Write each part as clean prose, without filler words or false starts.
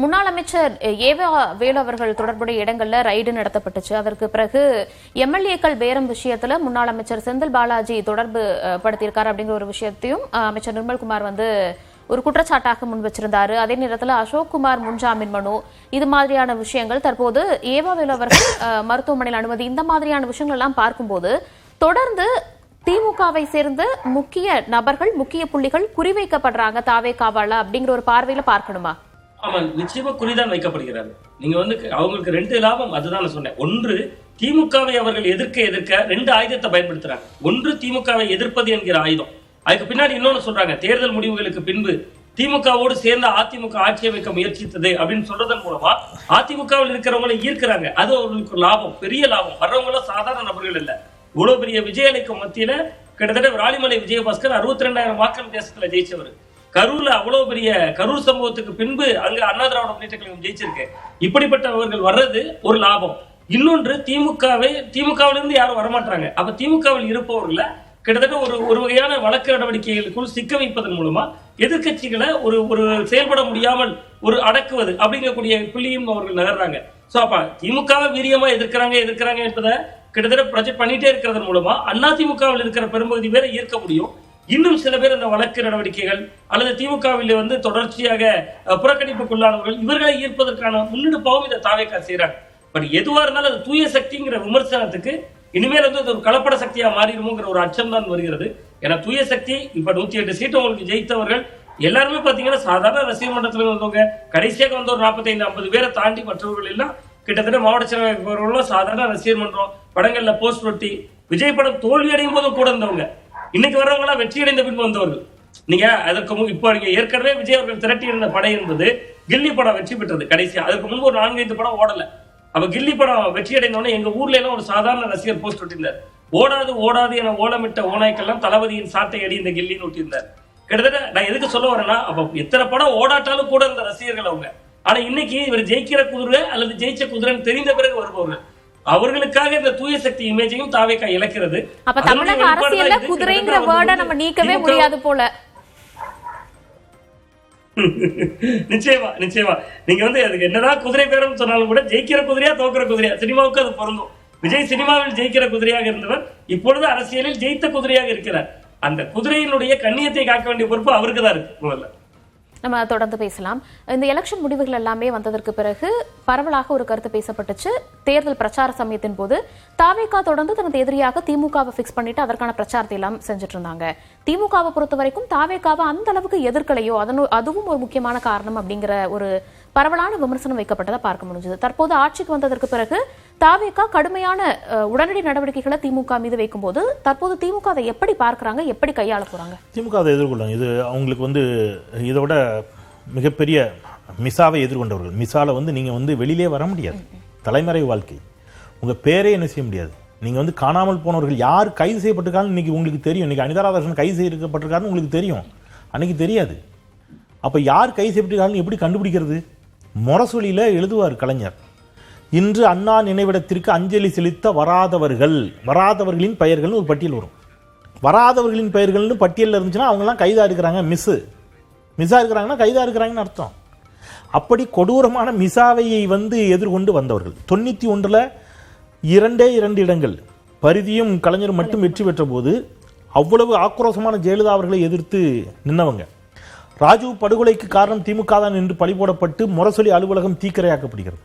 முன்னாள் அமைச்சர் ஏவா வேலு அவர்கள் தொடர்புடைய இடங்கள்ல ரைடு நடத்தப்பட்டுச்சு. அதற்கு பிறகு எம்எல்ஏக்கள் பேரம் விஷயத்துல முன்னாள் அமைச்சர் செந்தில் பாலாஜி தொடர்பு படுத்தியிருக்காரு அப்படிங்கிற ஒரு விஷயத்தையும் அமைச்சர் நிர்மல்குமார் ஒரு குற்றச்சாட்டாக முன் வச்சிருந்தாரு. அதே நேரத்தில் அசோக்குமார் முன்ஜாமீன் மனு, இது மாதிரியான விஷயங்கள், தற்போது ஏவா வேலு அவர்கள் மருத்துவமனையில் அனுமதி, இந்த மாதிரியான விஷயங்கள் எல்லாம் பார்க்கும்போது தொடர்ந்து திமுகவை சேர்ந்த முக்கிய நபர்கள், முக்கிய புள்ளிகள் குறிவைக்கப்படுறாங்க தாவேகாவால அப்படிங்கிற ஒரு பார்வையில பார்க்கணுமா? ஆமா, நிச்சயமா குறிதான் வைக்கப்படுகிறாரு. நீங்க அவங்களுக்கு ரெண்டு லாபம், அதுதான் நான் சொன்னேன். ஒன்று, திமுகவை அவர்கள் எதிர்க்க ரெண்டு ஆயுதத்தை பயன்படுத்துறாங்க. ஒன்று, திமுகவை எதிர்ப்பது என்கிற ஆயுதம். அதுக்கு பின்னாடி இன்னொன்னு சொல்றாங்க, தேர்தல் முடிவுகளுக்கு பின்பு திமுகவோடு சேர்ந்த அதிமுக ஆட்சி அமைக்க முயற்சித்தது அப்படின்னு சொல்றதன் மூலமா அதிமுகவில் இருக்கிறவங்களை ஈர்க்கிறாங்க. அது அவர்களுக்கு லாபம், பெரிய லாபம். வர்றவங்க சாதாரண நபர்கள் இல்ல. இவ்வளவு பெரிய விஜயனுக்கு மத்தியில கிட்டத்தட்ட விராலிமலை விஜயபாஸ்கர் 62,000 வாக்கு வித்தியாசத்துல ஜெயிச்சவர். கரூர்ல அவ்வளவு பெரிய கரூர் சம்பவத்துக்கு பின்பு அங்க அண்ணா திராவிட முன்னேற்ற கழகம் ஜெயிச்சிருக்கு. இப்படிப்பட்டவர்கள் வர்றது ஒரு லாபம். இன்னொன்று, திமுகவிலிருந்து யாரும் வரமாட்டாங்க. அப்ப திமுகவில் இருப்பவர்களை கிட்டத்தட்ட ஒரு வகையான வழக்கு நடவடிக்கைகளுக்குள் சிக்க வைப்பதன் மூலமா எதிர்கட்சிகளை ஒரு செயல்பட முடியாமல் ஒரு அடக்குவது அப்படிங்கக்கூடிய புள்ளியும் அவர்கள் நகர்றாங்க. சோ அப்ப திமுகவை வீரியமா எதிர்க்கிறாங்க என்பதை கிட்டத்தட்ட ப்ரொஜெக்ட் பண்ணிட்டே இருக்கிறதன் மூலமா அதிமுகவில் இருக்கிற பெரும்பகுதி பேரை ஈர்க்க முடியும். இன்னும் சில பேர் இந்த வழக்கு நடவடிக்கைகள் அல்லது திமுகவில் தொடர்ச்சியாக புறக்கணிப்புக்குள்ளானவர்கள், இவர்களை ஈர்ப்பதற்கான முன்னெடுப்பாகவும் இதை தாவேகா செய்யறாங்க. பட் எதுவா இருந்தாலும் அது தூய சக்திங்கிற விமர்சனத்துக்கு இனிமேல் அது ஒரு கலப்பட சக்தியா மாறிடுமோங்கிற ஒரு அச்சம் தான் வருகிறது. ஏன்னா தூய சக்தி இப்ப 108 சீட்டு உங்களுக்கு ஜெயித்தவர்கள் எல்லாருமே பாத்தீங்கன்னா சாதாரண ரசிகர் மன்றத்துல வந்தவங்க. கடைசியாக ஒரு 45-50 பேரை தாண்டி மற்றவர்கள் எல்லாம் கிட்டத்தட்ட மாவட்ட செயலாளர்கள் சாதாரண ரசிகர் மன்றம், படங்கள்ல போஸ்ட் ஒட்டி, விஜய் படம் தோல்வி அடையும் போதும் கூட இருந்தவங்க. இன்னைக்கு வர்றவங்க எல்லாம் வெற்றி அடைந்த பின்பு வந்தவர்கள். நீங்க அதற்கு இப்போ நீங்க ஏற்கனவே விஜய் அவர்கள் திரட்டி இருந்த படை என்பது கில்லி படம் வெற்றி பெற்றது. கடைசியா அதுக்கு முன்பு ஒரு 4-5 படம் ஓடல. அப்ப கில்லி படம் வெற்றி அடைந்தோடனே எங்க ஊர்ல எல்லாம் ஒரு சாதாரண ரசிகர் போஸ்ட் ஒட்டியிருந்தார். ஓடாது என ஓலமிட்ட ஓனாய்க்கெல்லாம் தளபதியின் சாட்டை அடி இந்த கில்லின்னு ஒட்டியிருந்தார். கிட்டத்தட்ட நான் எதுக்கு சொல்ல வரேன்னா, அப்ப எத்தனை படம் ஓடாட்டாலும் கூட இருந்த ரசிகர்கள் அவங்க. ஆனா இன்னைக்கு இவர் ஜெயிக்கிற குதிரை அல்லது ஜெயிச்ச குதிரைன்னு தெரிந்த பிறகு வருபவர்கள். அவர்களுக்காக இந்த தூய சக்தி இமேஜையும் தாவேகா இழக்கிறது. அப்ப தமிழக அரசியல்ல குதிரைங்கிற வேர்டை நம்ம நீக்கவே முடியாது போல. நிச்சயமா நீங்க அதுக்கு என்னதான் குதிரை பேரம் சொன்னாலும் கூட ஜெயிக்கிற குதிரையா தோக்குற குதிரையா, சினிமாவுக்கு அது பொருந்தும். விஜய் சினிமாவில் ஜெயிக்கிற குதிரையாக இருந்தவர் இப்பொழுது அரசியலில் ஜெயித்த குதிரையாக இருக்கிறார். அந்த குதிரையினுடைய கண்ணியத்தை காக்க வேண்டிய பொறுப்பு அவருக்கு தான் இருக்கு. முதல்ல நம்ம தொடர்ந்து பேசலாம். இந்த எலெக்ஷன் முடிவுகள் எல்லாமே வந்ததற்கு பிறகு பரவலாக ஒரு கருத்து பேசப்பட்டுச்சு. தேர்தல் பிரச்சார சமயத்தின் போது தாவேகா தொடர்ந்து தனது எதிரியாக திமுகவை பிக்ஸ் பண்ணிட்டு அதற்கான பிரச்சாரத்தை எல்லாம் செஞ்சுட்டு இருந்தாங்க. திமுகவை பொறுத்த வரைக்கும் தாவேகாவை அந்த அளவுக்கு எதிர்க்கலையோ, அதுவும் ஒரு முக்கியமான காரணம் அப்படிங்கிற ஒரு பரவலான விமர்சனம் வைக்கப்பட்டதை பார்க்க முடிஞ்சது. தற்போது ஆட்சிக்கு வந்ததற்கு பிறகு தாவேகா கடுமையான உடனடி நடவடிக்கைகளை திமுக மீது வைக்கும்போது தற்போது திமுக அதை எப்படி பார்க்கறாங்க, எப்படி கையாள போறாங்க? திமுக அதை எதிர்கொள்ளாங்க. இது அவங்களுக்கு இதோட மிகப்பெரிய மிசாவை எதிர்கொண்டவர்கள். மிசால நீங்க வெளியிலே வர முடியாது. தலைமறை வாழ்க்கை, உங்க பேரே என்ன செய்ய முடியாது. நீங்க காணாமல் போனவர்கள் யார் கைது செய்யப்பட்டிருக்காங்க இன்னைக்கு உங்களுக்கு தெரியும். இன்னைக்கு அனிதா ராதாகிருஷ்ணன் கைது செய்யப்பட்டிருக்காருன்னு உங்களுக்கு தெரியும், அன்னைக்கு தெரியாது. அப்ப யார் கைது செய்யப்பட்டிருக்காருன்னு எப்படி கண்டுபிடிக்கிறது? முரசொலியில எழுதுவார் கலைஞர், இன்று அண்ணா நினைவிடத்திற்கு அஞ்சலி செலுத்த வராதவர்களின் பெயர்கள்னு ஒரு பட்டியல் வரும். வராதவர்களின் பெயர்கள்னு பட்டியலில் இருந்துச்சுன்னா அவங்கெல்லாம் கைதா இருக்கிறாங்க, மிஸ்ஸா இருக்கிறாங்கன்னா கைதா இருக்கிறாங்கன்னு அர்த்தம். அப்படி கொடூரமான மிசாவை எதிர்கொண்டு வந்தவர்கள். 91 2 இடங்கள் பரிதியும் கலைஞர் மட்டும் வெற்றி பெற்ற போது அவ்வளவு ஆக்ரோஷமான ஜெயலலிதா அவர்களை எதிர்த்து நின்னவங்க. ராஜீவ் படுகொலைக்கு காரணம் திமுக தான் என்று பழி போடப்பட்டு முரசொலி அலுவலகம் தீக்கிரையாக்கப்படுகிறது.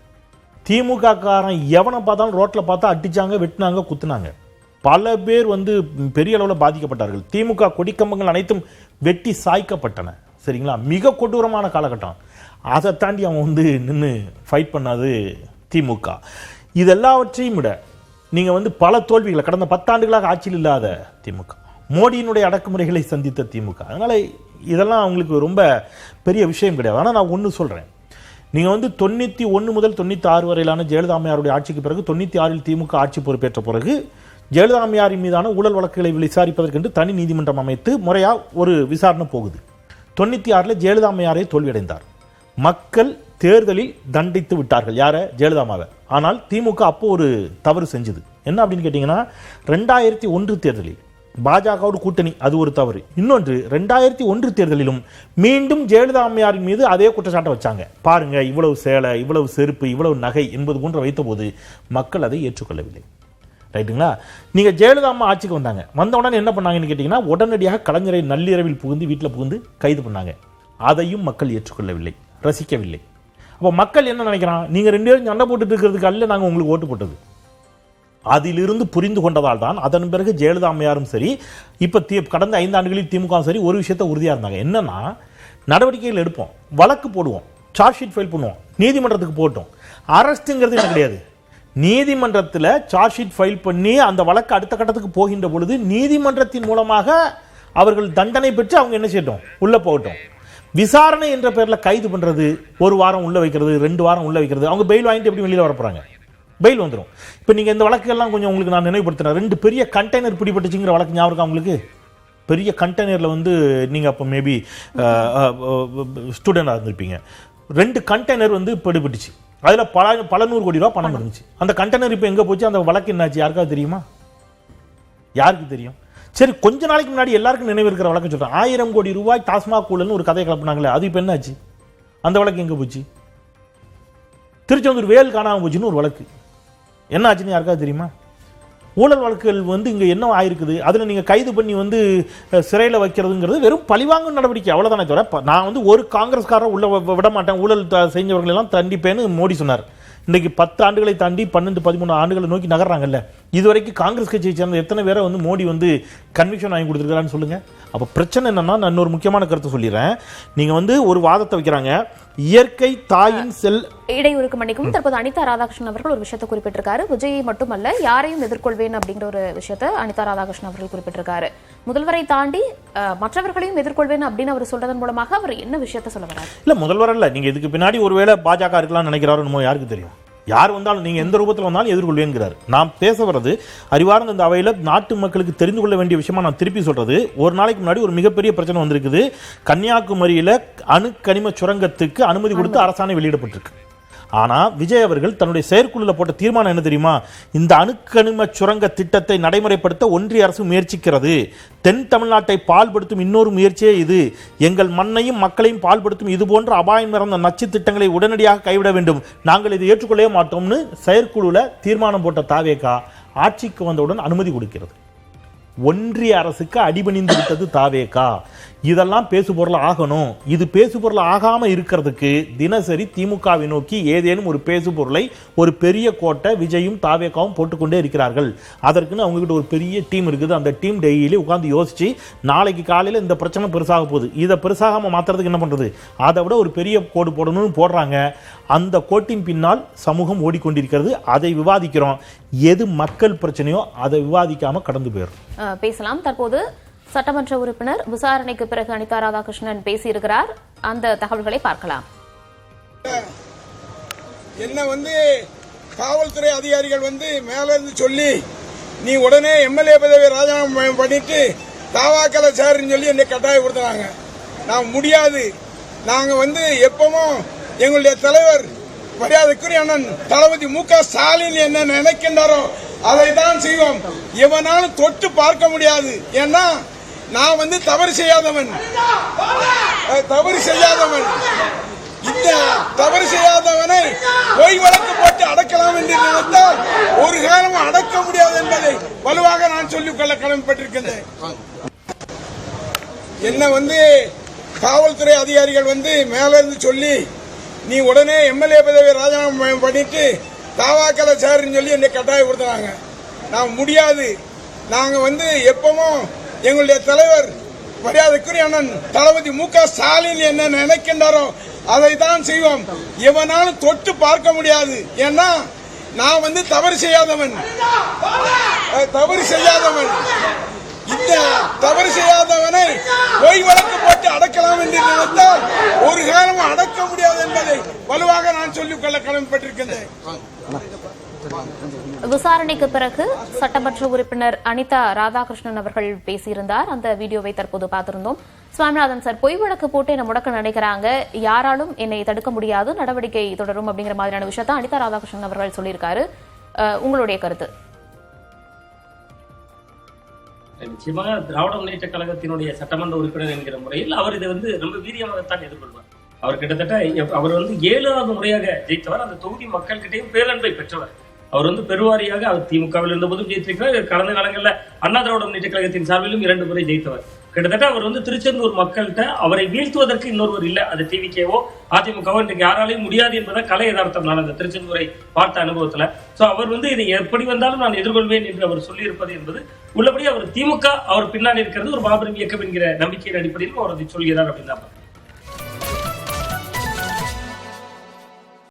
திமுக காரன் எவனை பார்த்தாலும் ரோட்ல பார்த்தா அடிச்சாங்க, வெட்டினாங்க, குத்துனாங்க. பல பேர் பெரிய அளவில் பாதிக்கப்பட்டார்கள். திமுக கொடிக்கம்பங்கள் அனைத்தும் வெட்டி சாய்க்கப்பட்டன. சரிங்களா? மிக கொடூரமான காலகட்டம். அதை தாண்டி அவன் நின்று ஃபைட் பண்ணாது திமுக. இதெல்லாவற்றையும் விட நீங்க பல தோல்விகளை கடந்த 10 ஆண்டுகளாக ஆட்சியில் இல்லாத திமுக, மோடியினுடைய அடக்குமுறைகளை சந்தித்த திமுக. அதனால இதெல்லாம் அவங்களுக்கு ரொம்ப பெரிய விஷயம் கிடையாது. ஆனால் நான் ஒன்று சொல்றேன், நீங்க 91 முதல் 96 வரையிலான ஜெயலலிதா அம்மையாருடைய ஆட்சிக்கு பிறகு 96 திமுக ஆட்சி பொறுப்பேற்ற பிறகு ஜெயலலிதா அம்மையாரின் மீதான ஊழல் வழக்குகளை விசாரிப்பதற்கென்று தனி நீதிமன்றம் அமைத்து முறையா ஒரு விசாரணை போகுது. 96 ஜெயலலிதா அம்மையாரை தோல்வியடைந்தார். மக்கள் தேர்தலில் தண்டித்து விட்டார்கள். யார? ஜெயலலிதா அம்மாவை. ஆனால் திமுக அப்போ ஒரு தவறு செஞ்சது. என்ன அப்படின்னு கேட்டீங்கன்னா, 2001 தேர்தலில் பாஜகவோடு கூட்டணி, அது ஒரு தவறு. இன்னொன்று 2001 தேர்தலிலும் மீண்டும் ஜெயலலிதா அம்மையாரின் மீது அதே குற்றச்சாட்டை வச்சாங்க. பாருங்க, இவ்வளவு சேலை, இவ்வளவு செருப்பு, இவ்வளவு நகை என்பது போன்ற வைத்த போது மக்கள் அதை ஏற்றுக்கொள்ளவில்லை. ரைட்டுங்களா? நீங்க ஜெயலலிதா அம்மா ஆட்சிக்கு வந்த உடனே என்ன பண்ணாங்கன்னு கேட்டீங்கன்னா, உடனடியாக கலைஞரை நள்ளிரவில் புகுந்து வீட்டில் புகுந்து கைது பண்ணாங்க. அதையும் மக்கள் ஏற்றுக்கொள்ளவில்லை, ரசிக்கவில்லை. அப்போ மக்கள் என்ன நினைக்கிறான், நீங்க 2 பேரும் சண்டை போட்டுட்டு இருக்கிறதுக்கு அல்ல நாங்கள் உங்களுக்கு ஓட்டு போட்டது. அதிலிருந்து புரிந்து கொண்டதால் தான் அதன் பிறகு ஜெயலலிதா அம்மையாரும் சரி, இப்ப கடந்த 5 ஆண்டுகளில் திமுக சரி ஒரு விஷயத்தை உறுதியா இருந்தாங்க. என்னன்னா, நடவடிக்கைகள் எடுப்போம், வழக்கு போடுவோம், சார்ஜ் ஷீட் ஃபைல் பண்ணுவோம், நீதிமன்றத்துக்கு போட்டோம். அரஸ்ட்ங்கிறது என்ன கிடையாது. நீதிமன்றத்தில் சார்ஜ் ஷீட் ஃபைல் பண்ணி அந்த வழக்கு அடுத்த கட்டத்துக்கு போகின்ற பொழுது நீதிமன்றத்தின் மூலமாக அவர்கள் தண்டனை பெற்று அவங்க என்ன செய்யட்டும், உள்ள போகட்டும். விசாரணை என்ற பேர்ல கைது பண்றது, 1 வாரம் உள்ள வைக்கிறது, 2 வாரம் உள்ள வைக்கிறது, அவங்க பெயில் வாங்கிட்டு எப்படி வெளியில வர போறாங்க? பெயில் வந்துடும். இப்போ நீங்கள் இந்த வழக்கெல்லாம் கொஞ்சம் உங்களுக்கு நான் நினைவுபடுத்தினேன். 2 பெரிய கண்டெய்னர் பிடிபட்டுச்சுங்கிற வழக்கு ஞாபகம் இருக்கா உங்களுக்கு? பெரிய கண்டெய்னரில் வந்து நீங்கள் அப்போ மேபி ஸ்டூடெண்டாக இருந்திருப்பீங்க. 2 கண்டெய்னர் வந்து பிடிபட்டுச்சு. அதில் பல 100 கோடி ரூபா பணம் இருந்துச்சு. அந்த கண்டெய்னர் இப்போ எங்கே போச்சு, அந்த வழக்கு என்னாச்சு, யாருக்காவது தெரியுமா? யாருக்கு தெரியும்? சரி, கொஞ்ச நாளைக்கு முன்னாடி எல்லாருக்கும் நினைவு இருக்கிற வழக்கு சொல்கிறேன். 1000 கோடி ரூபாய் டாஸ்மாக் ஊழல்னு ஒரு கதையை கிளப்பினாங்களே, அது இப்போ என்னாச்சு? அந்த வழக்கு எங்கே போச்சு? திருச்செந்தூர் வேல் காணாமல் போச்சுன்னு ஒரு வழக்கு, என்ன ஆச்சுன்னு யாருக்காவது தெரியுமா? ஊழல் வழக்குகள் வந்து இங்கே என்ன ஆயிருக்குது, அதில் நீங்கள் கைது பண்ணி வந்து சிறையில் வைக்கிறதுங்கிறது வெறும் பழிவாங்கும் நடவடிக்கை, அவ்வளோதானே தவிர நான் வந்து ஒரு காங்கிரஸ்காரரை உள்ள விட மாட்டேன், ஊழல் செஞ்சவர்களெல்லாம் தண்டிப்பேன்னு மோடி சொன்னார். இன்றைக்கு 10 ஆண்டுகளை தாண்டி 12-13 ஆண்டுகளை நோக்கி நகர்றாங்கல்ல. இதுவரைக்கும் காங்கிரஸ் கட்சியை சேர்ந்த எத்தனை பேரை வந்து மோடி வந்து கன்விக்ஷன் வாங்கி கொடுத்துருக்கான்னு சொல்லுங்க. அப்போ பிரச்சனை என்னன்னா, நான் இன்னொரு முக்கியமான கருத்து சொல்லிடுறேன். நீங்க வந்து ஒரு வாதத்தை வைக்கிறாங்க, இயற்கை தாயின் செல் இடையூறுக்கு மன்னிக்கும். தற்போது அனிதா ராதாகிருஷ்ணன் அவர்கள் ஒரு விஷயத்தை குறிப்பிட்டிருக்காரு. விஜயை மட்டுமல்ல, யாரையும் எதிர்கொள்வேன் அப்படிங்கிற ஒரு விஷயத்தை அனிதா ராதாகிருஷ்ணன் அவர்கள் குறிப்பிட்டிருக்காரு. முதல்வரை தாண்டி மற்றவர்களையும் எதிர்கொள்வேன் அப்படின்னு அவர் சொல்றதன் மூலமாக அவர் என்ன விஷயத்தை சொல்ல வராரு? இல்ல, முதல்வர் இல்ல, நீங்க இதுக்கு பின்னாடி ஒருவேளை பாஜக இருக்கலாம்னு நினைக்கிறாரு, யாருக்கு தெரியும்? யார் வந்தாலும் நீங்க எந்த ரூபத்தில் வந்தாலும் எதிர்கொள்வேங்கிறார். நாம் பேச வர்றது அறிவார்ந்த இந்த அவையில் நாட்டு மக்களுக்கு தெரிந்து கொள்ள வேண்டிய விஷயமா நான் திருப்பி சொல்றது, ஒரு நாளைக்கு முன்னாடி ஒரு மிகப்பெரிய பிரச்சனை வந்திருக்குது. கன்னியாகுமரியில அணுக்கனிம சுரங்கத்துக்கு அனுமதி கொடுத்து அரசாணை வெளியிடப்பட்டிருக்கு. ஆனா விஜய் அவர்கள் தன்னுடைய செயற்குழுல போட்ட தீர்மானம் என்ன தெரியுமா? இந்த அணுக்கனிம சுரங்க திட்டத்தை நடைமுறைப்படுத்த ஒன்றிய அரசு முயற்சிக்கிறது. தென் தமிழ்நாட்டை பால்படுத்தும் இன்னொரு முயற்சியே இது. எங்கள் மண்ணையும் மக்களையும் பால்படுத்தும் இது போன்ற அபாயம் நிறைந்த நச்சு திட்டங்களை உடனடியாக கைவிட வேண்டும். நாங்கள் இதை ஏற்றுக்கொள்ளவே மாட்டோம்னு செயற்குழுல தீர்மானம் போட்ட தாவேகா ஆட்சிக்கு வந்தவுடன் அனுமதி கொடுக்கிறது. ஒன்றிய அரசுக்கு அடிபணிந்து விட்டது தாவேகா. இதெல்லாம் பேசுபொருள் ஆகணும். இது பேசுபொருள் ஆகாம இருக்கிறதுக்கு தினசரி திமுகவை நோக்கி ஏதேனும் ஒரு பேசுபொருளை ஒரு பெரிய கோட்டை விஜயும் தாவேகாவும் போட்டுக்கொண்டே இருக்கிறார்கள். அதற்குன்னு அவங்க கிட்ட ஒரு பெரிய டீம் இருக்குது. அந்த டீம் டெய்லி உட்கார்ந்து யோசிச்சு நாளைக்கு காலையில் இந்த பிரச்சனை பெருசாக போகுது, இதை பெருசாகாம மாத்துறதுக்கு என்ன பண்றது, அதை விட ஒரு பெரிய கோடு போடணும்னு போடுறாங்க. அந்த கோட்டின் பின்னால் சமூகம் ஓடிக்கொண்டிருக்கிறது. அதை விவாதிக்கிறோம். எது மக்கள் பிரச்சனையோ அதை விவாதிக்காம கடந்து போயிடும். பேசலாம். தற்போது சட்டமன்ற உறுப்பினர் விசாரணைக்கு பிறகு அனிதா ராதாகிருஷ்ணன் பேசியிருக்கிறார். அந்த தகவல்களை பார்க்கலாம். என்ன வந்து காவல்துறை அதிகாரிகள் வந்து மேல இருந்து சொல்லி நீ உடனே எம்எல்ஏ பதவி ராஜினாமா பண்ணிட்டு தாவாக்கல சேருன்னு சொல்லி என்னை கட்டாயப்படுத்துறாங்க. நான் முடியாது. நாங்க வந்து எப்பவும் எங்களுடைய தலைவர் மரியாதைக்குரிய அண்ணன் தளபதி மு.க. ஸ்டாலின் என்ன நினைக்கின்றாரோ அதை தான் செய்வோம். எவனாலும் தொட்டு பார்க்க முடியாது. ஏன்னா நான் வந்து தவறு செய்யாதவன். இந்த தவறு செய்யாதவனை பொய் வழக்கு போட்டு அடக்கலாம் என்று நினைத்தால் ஒரு காலம் அடக்க முடியாது என்பதை வலுவாக நான் சொல்லிக்கொள்ள கடமைப்பட்டிருக்கின்றேன். என்ன வந்து காவல்துறை அதிகாரிகள் வந்து மேல இருந்து சொல்லி நீ உடனே எம்எல்ஏ பதவி ராஜினாமா பண்ணிட்டு தாவாக்கல சேருன்னு சொல்லி என்னை கட்டாயப்படுத்துறாங்க. நான் முடியாது. நாங்க வந்து எப்பவும் எங்களுடைய தலைவர் மரியாதைக்குரிய அண்ணன் தளபதி மு.க. ஸ்டாலின் என்ன நினைக்கின்றாரோ அதை தான் செய்வோம். எவனாலும் தொட்டு பார்க்க முடியாது. ஏன்னா நான் வந்து தவறு செய்யாதவன். இந்த தவறு செய்யாதவனை பொய் வழக்கு போட்டு அடக்கலாம் என்று நினைத்தால் ஒரு காலம் அடக்க முடியாது என்பதை வலுவாக நான் சொல்லிக்கொள்ள கடமைப்பட்டிருக்கின்றேன். விசாரணைக்கு பிறகு சட்டமன்ற உறுப்பினர் அனிதா ராதாகிருஷ்ணன் அவர்கள் பேசியிருந்தார். அந்த வீடியோவை தற்போது பார்த்திருந்தோம். சுவாமிநாதன் சார், பொய் வழக்கு போட்டு என்ன முடக்க நினைக்கிறாங்க, யாராலும் என்னை தடுக்க முடியாது, நடவடிக்கை தொடரும் அப்படிங்கிற மாதிரியான விஷயத்தை அனிதா ராதாகிருஷ்ணன் அவர்கள் சொல்லியிருக்காரு. உங்களுடைய கருத்து? நிச்சயமாக திராவிட முன்னேற்ற கழகத்தினுடைய சட்டமன்ற உறுப்பினர் என்கிற முறையில் அவர் இதை வந்து ரொம்ப வீரியமாகத்தான் எதிர்கொள்வார். அவர் கிட்டத்தட்ட அவர் வந்து 7வது முறையாக ஜெயித்தவர். அந்த தொகுதி மக்கள்கிட்டையும் பேரன்பை பெற்றவர். அவர் வந்து பெருவாரியாக அவர் திமுகவில் இருந்த போதும் ஜெயித்திருக்கிறார். கடந்த காலங்களில் அண்ணா திராவிட முன்னேற்ற கழகத்தின் சார்பிலும் 2 முறை ஜெயித்தவர். கிட்டத்தட்ட அவர் வந்து திருச்செந்தூர் மக்கள்கிட்ட அவரை வீழ்த்துவதற்கு இன்னொருவர் இல்லை. அது டிவிகேவோ அதிமுகவோ இன்றைக்கு யாராலையும் முடியாது என்பதை கலை யதார்த்தம். நான் அந்த திருச்செந்தூரை பார்த்த அனுபவத்துல அவர் வந்து இதை எப்படி வந்தாலும் நான் எதிர்கொள்வேன் என்று அவர் சொல்லியிருப்பது என்பது உள்ளபடி அவர் திமுக அவர் பின்னாடி இருக்கிறது ஒரு மாபெரும் இயக்கம் என்கிற நம்பிக்கையின் அடிப்படையில் அவர் அதை சொல்கிறார் அப்படின்னு தான்